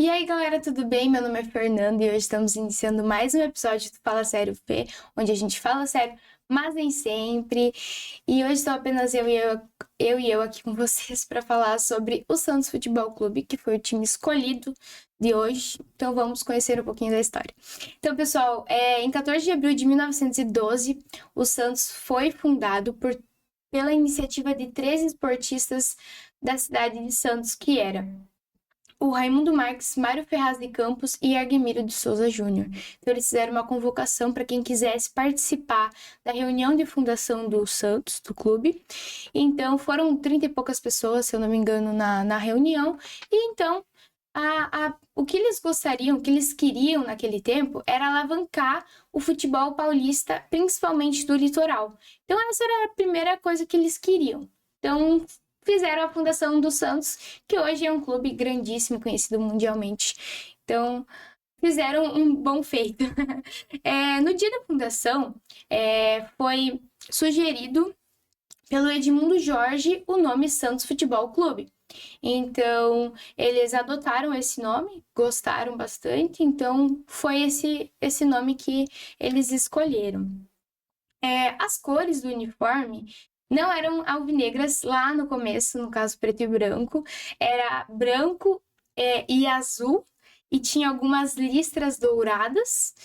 E aí, galera, tudo bem? Meu nome é Fernanda e hoje estamos iniciando mais um episódio do Fala Sério Fê, onde a gente fala sério, mas nem sempre. E hoje estou apenas eu aqui com vocês para falar sobre o Santos Futebol Clube, que foi o time escolhido de hoje. Então vamos conhecer um pouquinho da história. Então, pessoal, em 14 de abril de 1912, o Santos foi fundado pela iniciativa de 13 esportistas da cidade de Santos, que era o Raimundo Marques, Mário Ferraz de Campos e Argemiro de Souza Júnior. Então, eles fizeram uma convocação para quem quisesse participar da reunião de fundação do Santos, do clube. Então, foram 30 e poucas pessoas, se eu não me engano, na reunião. E então, o que eles gostariam, o que eles queriam naquele tempo era alavancar o futebol paulista, principalmente do litoral. Então, essa era a primeira coisa que eles queriam. Então, fizeram a fundação do Santos, que hoje é um clube grandíssimo, conhecido mundialmente. Então, fizeram um bom feito. No dia da fundação, foi sugerido pelo Edmundo Jorge o nome Santos Futebol Clube. Então, eles adotaram esse nome, gostaram bastante, então foi esse nome que eles escolheram. As cores do uniforme não eram alvinegras lá no começo, no caso preto e branco, era branco e azul, e tinha algumas listras douradas,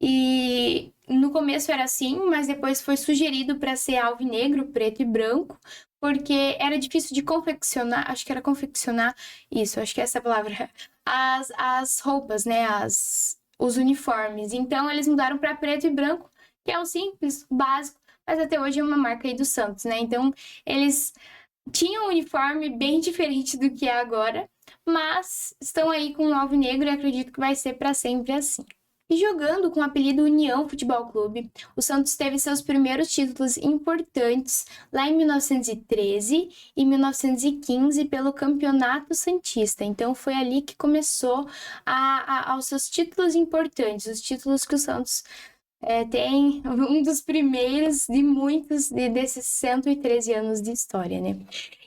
e no começo era assim, mas depois foi sugerido para ser alvinegro, preto e branco, porque era difícil de confeccionar, acho que era confeccionar, isso, acho que é essa a palavra, as roupas, né, os uniformes. Então eles mudaram para preto e branco, que é o simples, básico, mas até hoje é uma marca aí do Santos, né? Então, eles tinham um uniforme bem diferente do que é agora, mas estão aí com o alvinegro e acredito que vai ser para sempre assim. E jogando com o apelido União Futebol Clube, o Santos teve seus primeiros títulos importantes lá em 1913 e 1915 pelo Campeonato Santista. Então foi ali que começou aos seus títulos importantes, os títulos que o Santos tem um dos primeiros de muitos desses 113 anos de história, né?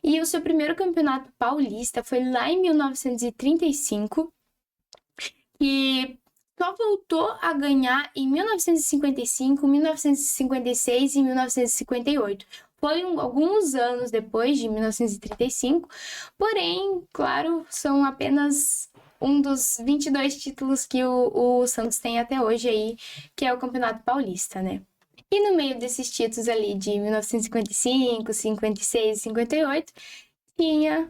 E o seu primeiro campeonato paulista foi lá em 1935, que só voltou a ganhar em 1955, 1956 e 1958. Foi alguns anos depois de 1935, porém, claro, são apenas um dos 22 títulos que o Santos tem até hoje aí, que é o Campeonato Paulista, né? E no meio desses títulos ali de 1955, 56 e 58, tinha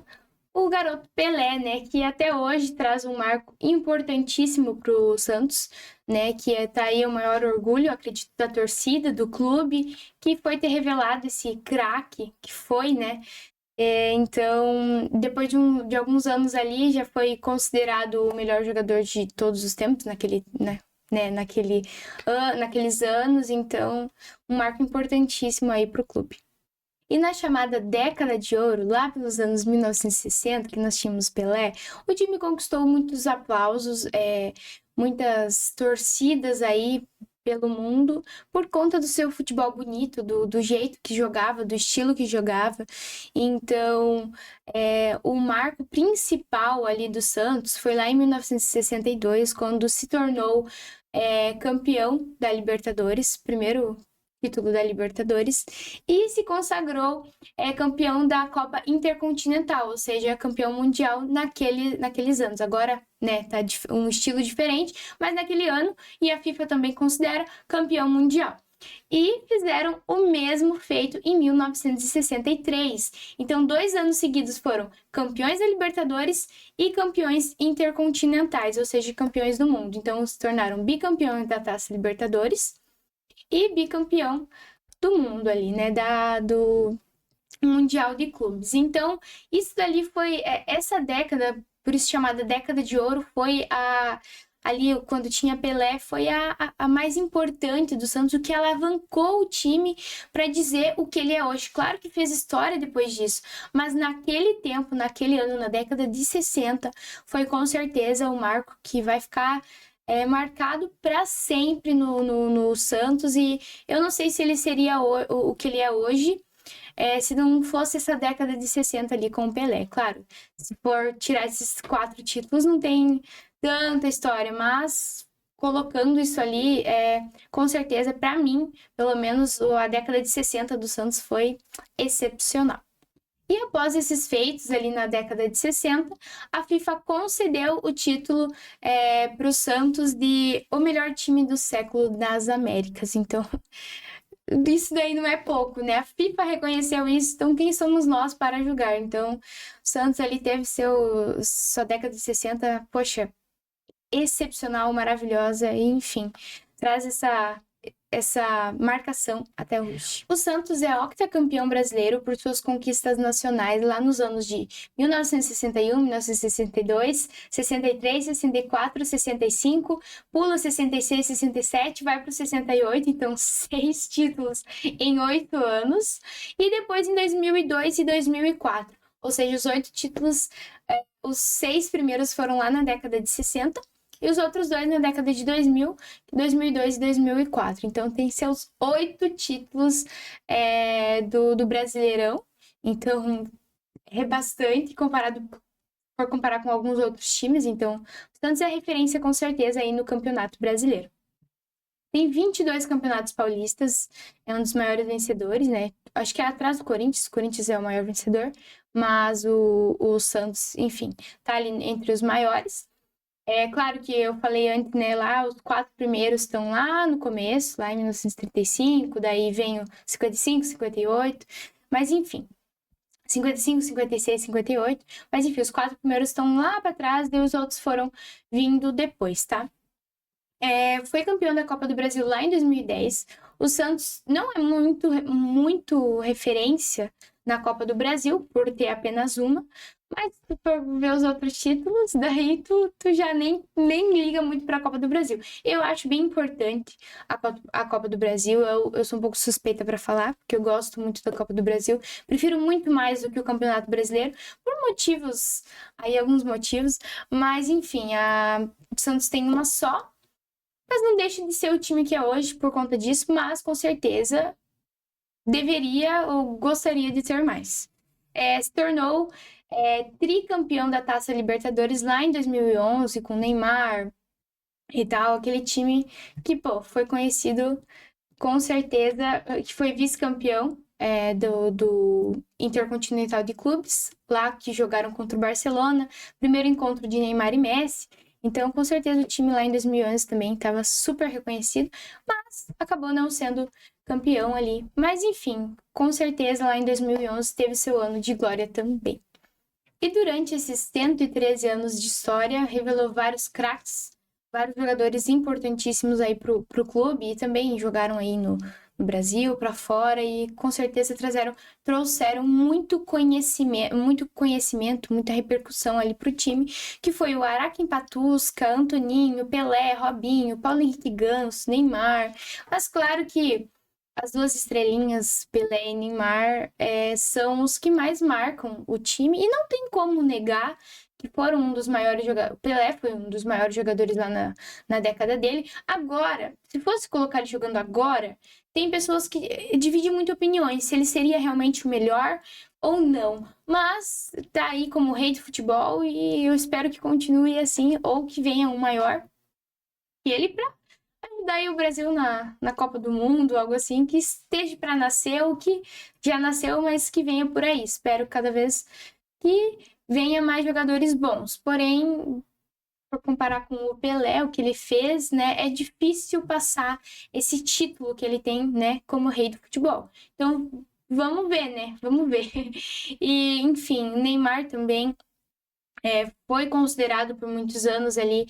o garoto Pelé, né, que até hoje traz um marco importantíssimo pro Santos, né, que tá aí o maior orgulho, acredito, da torcida, do clube, que foi ter revelado esse craque que foi, né. Então, depois de alguns anos ali, já foi considerado o melhor jogador de todos os tempos naqueles anos, então um marco importantíssimo aí pro clube. E na chamada década de ouro, lá pelos anos 1960, que nós tínhamos Pelé, o time conquistou muitos aplausos, muitas torcidas aí pelo mundo, por conta do seu futebol bonito, do jeito que jogava, do estilo que jogava. Então, o marco principal ali do Santos foi lá em 1962, quando se tornou campeão da Libertadores, primeiro título da Libertadores, e se consagrou campeão da Copa Intercontinental, ou seja, campeão mundial naqueles anos. Agora, né, tá um estilo diferente, mas naquele ano, e a FIFA também considera campeão mundial. E fizeram o mesmo feito em 1963. Então, 2 anos seguidos foram campeões da Libertadores e campeões intercontinentais, ou seja, campeões do mundo. Então, se tornaram bicampeões da Taça Libertadores e bicampeão do mundo ali, né, do Mundial de Clubes. Então, isso dali foi, essa década, por isso chamada década de ouro, foi ali quando tinha Pelé, foi a mais importante do Santos, o que alavancou o time para dizer o que ele é hoje. Claro que fez história depois disso, mas naquele tempo, naquele ano, na década de 60, foi com certeza o marco que vai ficar marcado para sempre no Santos, e eu não sei se ele seria o que ele é hoje, se não fosse essa década de 60 ali com o Pelé. Claro, se for tirar esses 4 títulos, não tem tanta história, mas colocando isso ali, com certeza, para mim, pelo menos a década de 60 do Santos foi excepcional. E após esses feitos ali na década de 60, a FIFA concedeu o título para o Santos de o melhor time do século das Américas. Então, isso daí não é pouco, né? A FIFA reconheceu isso, então quem somos nós para julgar? Então, o Santos ali teve sua década de 60, poxa, excepcional, maravilhosa, e enfim, traz essa marcação até hoje. O Santos é octacampeão brasileiro por suas conquistas nacionais lá nos anos de 1961, 1962, 63, 64, 65, pula 66, 67, vai para o 68, então 6 títulos em 8 anos, e depois em 2002 e 2004, ou seja, os 8 títulos, os 6 primeiros foram lá na década de 60, e os outros 2 na década de 2000, 2002 e 2004. Então, tem seus 8 títulos do Brasileirão. Então, é bastante por comparar com alguns outros times. Então, o Santos é referência com certeza aí no Campeonato Brasileiro. Tem 22 campeonatos paulistas, é um dos maiores vencedores, né? Acho que é atrás do Corinthians, o Corinthians é o maior vencedor, mas o Santos, enfim, tá ali entre os maiores. É claro que eu falei antes, né, lá os 4 primeiros estão lá no começo, lá em 1935, daí vem o 55, 58, mas enfim, 55, 56, 58, mas enfim, os 4 primeiros estão lá para trás, e os outros foram vindo depois, tá? Foi campeão da Copa do Brasil lá em 2010. O Santos não é muito referência na Copa do Brasil, por ter apenas uma, mas se for ver os outros títulos, daí tu já nem liga muito para a Copa do Brasil. Eu acho bem importante a Copa do Brasil, eu sou um pouco suspeita para falar, porque eu gosto muito da Copa do Brasil, prefiro muito mais do que o Campeonato Brasileiro, por motivos, aí alguns motivos, mas enfim, o Santos tem uma só, mas não deixa de ser o time que é hoje por conta disso, mas com certeza deveria ou gostaria de ter mais. Se tornou tricampeão da Taça Libertadores lá em 2011 com Neymar e tal, aquele time que, foi conhecido com certeza, que foi vice-campeão do Intercontinental de Clubes, lá que jogaram contra o Barcelona, primeiro encontro de Neymar e Messi. Então, com certeza, o time lá em 2011 também estava super reconhecido, mas acabou não sendo campeão ali. Mas, enfim, com certeza, lá em 2011 teve seu ano de glória também. E durante esses 113 anos de história, revelou vários craques, vários jogadores importantíssimos aí pro clube, e também jogaram aí no Brasil, para fora, e com certeza trouxeram muito conhecimento, muita repercussão ali pro time, que foi o Araquém Patusca, Antoninho, Pelé, Robinho, Paulo Henrique Ganso, Neymar. Mas claro que as 2 estrelinhas, Pelé e Neymar, são os que mais marcam o time, e não tem como negar que foram um dos maiores jogadores. Pelé foi um dos maiores jogadores lá na década dele. Agora, se fosse colocar ele jogando agora, tem pessoas que dividem muito opiniões, se ele seria realmente o melhor ou não. Mas tá aí como rei do futebol, e eu espero que continue assim, ou que venha um maior que ele pra ajudar aí o Brasil na Copa do Mundo, algo assim, que esteja para nascer, ou que já nasceu, mas que venha por aí. Espero cada vez que venha mais jogadores bons. Porém, por comparar com o Pelé, o que ele fez, né, é difícil passar esse título que ele tem, né, como rei do futebol. Então, vamos ver, né? Vamos ver. E, enfim, o Neymar também foi considerado por muitos anos ali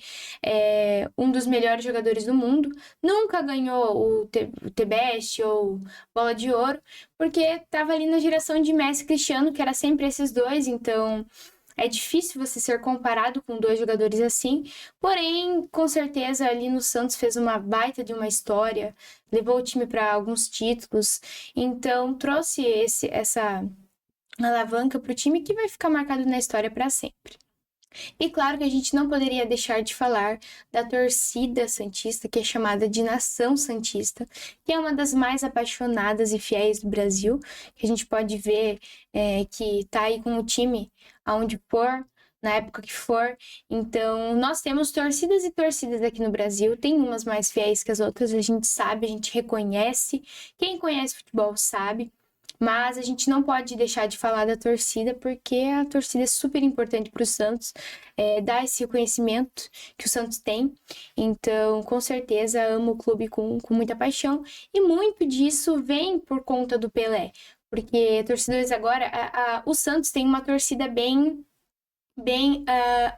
um dos melhores jogadores do mundo. Nunca ganhou o The-Best ou Bola de Ouro, porque estava ali na geração de Messi e Cristiano, que era sempre esses dois, então é difícil você ser comparado com 2 jogadores assim. Porém, com certeza, ali no Santos fez uma baita de uma história, levou o time para alguns títulos, então trouxe essa alavanca para o time que vai ficar marcado na história para sempre. E claro que a gente não poderia deixar de falar da torcida santista, que é chamada de Nação Santista, que é uma das mais apaixonadas e fiéis do Brasil, que a gente pode ver que tá aí com o time aonde for, na época que for. Então, nós temos torcidas e torcidas aqui no Brasil, tem umas mais fiéis que as outras, a gente sabe, a gente reconhece. Quem conhece futebol sabe. Mas a gente não pode deixar de falar da torcida, porque a torcida é super importante para o Santos, dá esse reconhecimento que o Santos tem. Então, com certeza, amo o clube com muita paixão. E muito disso vem por conta do Pelé. Porque torcedores agora, o Santos tem uma torcida bem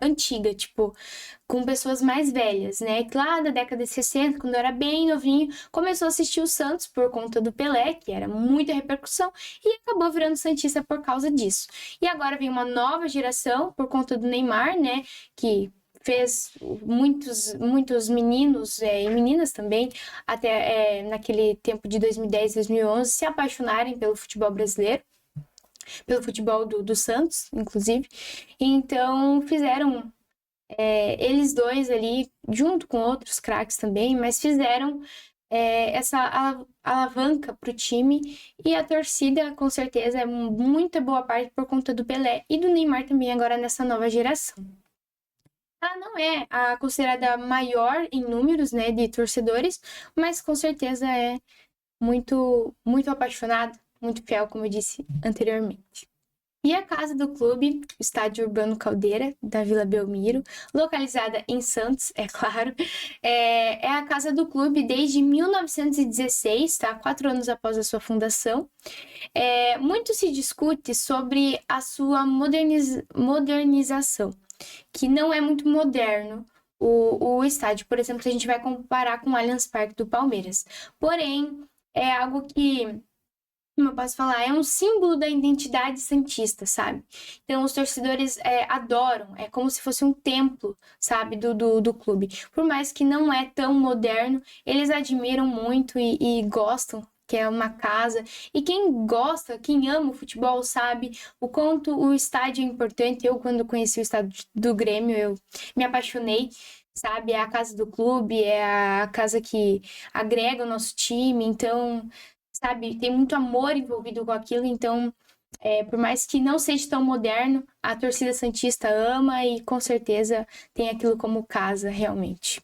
antiga, tipo, com pessoas mais velhas, né? Que lá da década de 60, quando eu era bem novinho, começou a assistir o Santos por conta do Pelé, que era muita repercussão, e acabou virando santista por causa disso. E agora vem uma nova geração por conta do Neymar, né? Que fez muitos meninos e meninas também, até naquele tempo de 2010, 2011, se apaixonarem pelo futebol brasileiro, pelo futebol do Santos, inclusive. Então, fizeram eles dois ali, junto com outros craques também, mas fizeram essa alavanca para o time, e a torcida, com certeza, é muita boa parte por conta do Pelé e do Neymar também, agora nessa nova geração. Ela não é a considerada maior em números, né, de torcedores, mas com certeza é muito apaixonada, muito fiel, como eu disse anteriormente. E a casa do clube, o Estádio Urbano Caldeira, da Vila Belmiro, localizada em Santos, é claro, é a casa do clube desde 1916, tá? 4 anos após a sua fundação. Muito se discute sobre a sua modernização, que não é muito moderno. O estádio, por exemplo, se a gente vai comparar com o Allianz Parque do Palmeiras. Porém, é algo que, como eu posso falar, é um símbolo da identidade santista, sabe? Então, os torcedores adoram, é como se fosse um templo, sabe, do clube. Por mais que não é tão moderno, eles admiram muito e gostam, que é uma casa. E quem gosta, quem ama o futebol, sabe o quanto o estádio é importante. Eu, quando conheci o estádio do Grêmio, eu me apaixonei, sabe? É a casa do clube, é a casa que agrega o nosso time, então, sabe, tem muito amor envolvido com aquilo, então, por mais que não seja tão moderno, a torcida santista ama e com certeza tem aquilo como casa, realmente.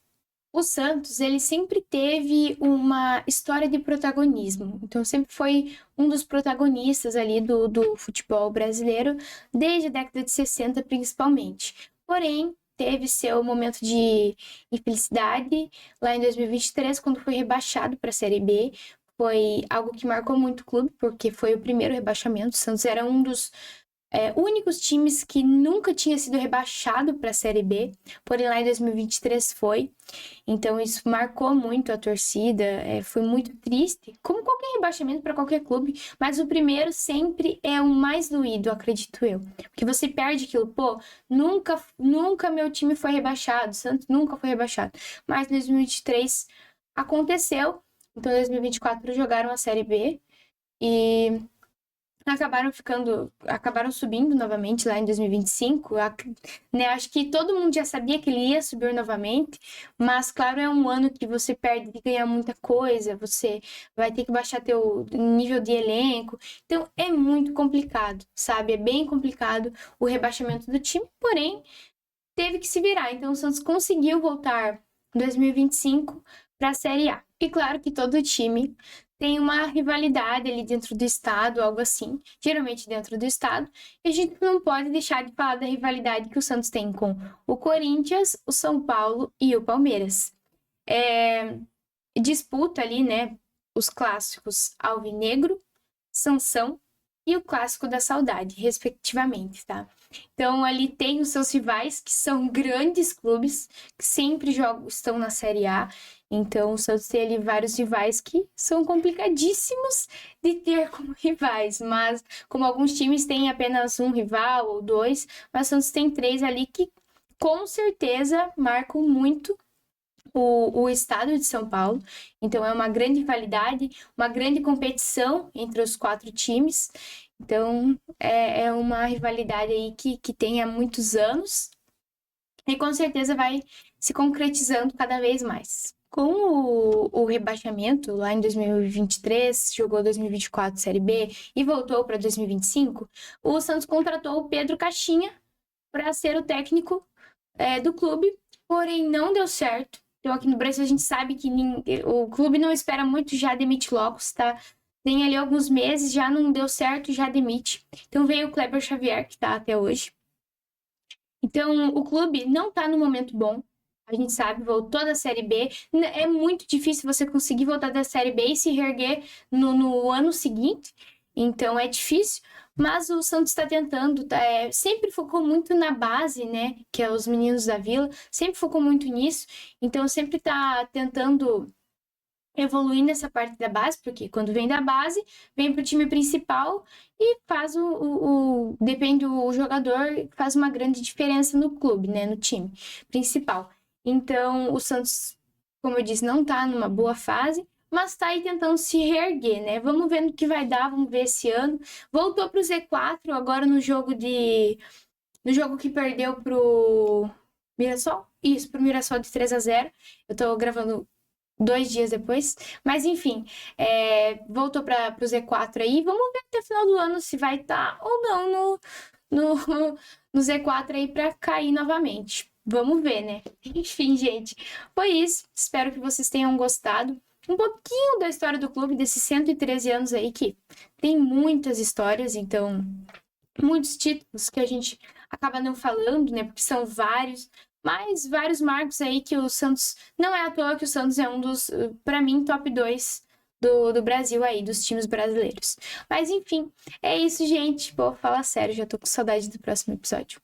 O Santos, ele sempre teve uma história de protagonismo, então sempre foi um dos protagonistas ali do futebol brasileiro, desde a década de 60 principalmente. Porém, teve seu momento de infelicidade lá em 2023, quando foi rebaixado para a Série B. Foi algo que marcou muito o clube, porque foi o primeiro rebaixamento. O Santos era um dos únicos times que nunca tinha sido rebaixado para a Série B, porém lá em 2023 foi. Então isso marcou muito a torcida, foi muito triste, como qualquer rebaixamento para qualquer clube, mas o primeiro sempre é o mais doído, acredito eu. Porque você perde aquilo, pô, nunca meu time foi rebaixado, o Santos nunca foi rebaixado. Mas em 2023 aconteceu, então em 2024 jogaram a Série B e acabaram subindo novamente lá em 2025, né? Acho que todo mundo já sabia que ele ia subir novamente, mas claro, é um ano que você perde de ganhar muita coisa, você vai ter que baixar teu nível de elenco, então é muito complicado, sabe? É bem complicado o rebaixamento do time, porém, teve que se virar, então o Santos conseguiu voltar em 2025 para a Série A. E claro que todo time tem uma rivalidade ali dentro do estado, algo assim, geralmente dentro do estado, e a gente não pode deixar de falar da rivalidade que o Santos tem com o Corinthians, o São Paulo e o Palmeiras. Disputa ali, né, os clássicos Alvinegro, Sansão e o Clássico da Saudade, respectivamente, tá? Então, ali tem os seus rivais, que são grandes clubes, que sempre estão na Série A. Então, o Santos tem ali vários rivais que são complicadíssimos de ter como rivais, mas como alguns times têm apenas um rival ou dois, mas o Santos tem 3 ali que com certeza marcam muito o estado de São Paulo. Então é uma grande rivalidade, uma grande competição entre os 4 times. Então é uma rivalidade aí que tem há muitos anos. e com certeza vai se concretizando cada vez mais. Com o rebaixamento lá em 2023, jogou 2024 Série B e voltou para 2025, o Santos contratou o Pedro Caixinha para ser o técnico do clube, porém não deu certo. Então aqui no Brasil a gente sabe que o clube não espera muito, já demite logo, tá? Tem ali alguns meses, já não deu certo, já demite. Então veio o Kleber Xavier, que tá até hoje. Então, o clube não tá no momento bom. A gente sabe, voltou da Série B. É muito difícil você conseguir voltar da Série B e se reerguer no ano seguinte. Então, é difícil. Mas o Santos está tentando. Sempre focou muito na base, né? Que é os meninos da Vila. Sempre focou muito nisso. Então, sempre tá tentando evoluir nessa parte da base, porque quando vem da base, vem pro time principal e faz depende do jogador, faz uma grande diferença no clube, né, no time principal. Então, o Santos, como eu disse, não tá numa boa fase, mas tá aí tentando se reerguer, né? Vamos ver no que vai dar, vamos ver esse ano. Voltou pro Z4 agora no jogo que perdeu pro Mirassol? Isso, pro Mirassol de 3-0. Eu tô gravando 2 dias depois. Mas enfim, voltou para o Z4 aí. Vamos ver até o final do ano se vai estar ou não no, no Z4 aí para cair novamente. Vamos ver, né? Enfim, gente, foi isso. Espero que vocês tenham gostado um pouquinho da história do clube, desses 113 anos aí, que tem muitas histórias, então, muitos títulos que a gente acaba não falando, né? Porque são vários, mas vários marcos aí que o Santos. Não é à toa que o Santos é um dos, para mim, top 2 do Brasil aí, dos times brasileiros. Mas enfim, é isso, gente. Pô, fala sério, já tô com saudade do próximo episódio.